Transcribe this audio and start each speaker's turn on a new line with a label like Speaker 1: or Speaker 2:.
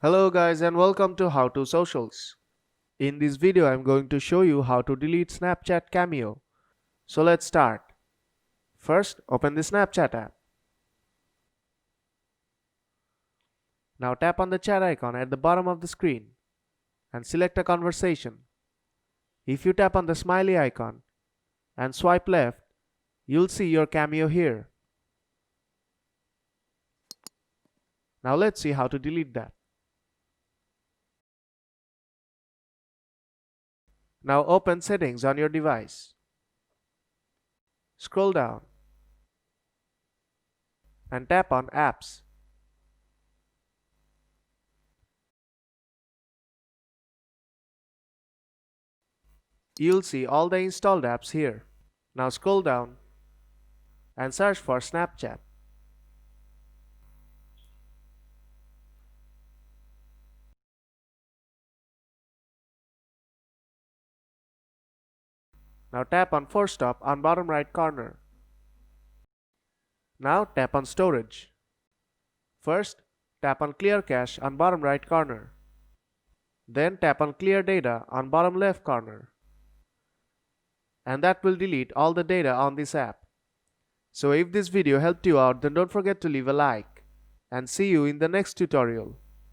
Speaker 1: Hello guys and welcome to How to Socials. In this video I'm going to show you how to delete Snapchat Cameo. So let's start. First open the Snapchat app. Now tap on the chat icon at the bottom of the screen and select a conversation. If you tap on the smiley icon and swipe left, you'll see your Cameo here. Now let's see how to delete that. Now open Settings on your device. Scroll down and tap on Apps. You'll see all the installed apps here. Now scroll down and search for Snapchat. Now tap on Force Stop on bottom right corner. Now tap on Storage. First, tap on Clear Cache on bottom right corner. Then tap on Clear Data on bottom left corner. And that will delete all the data on this app. So if this video helped you out, then don't forget to leave a like. And see you in the next tutorial.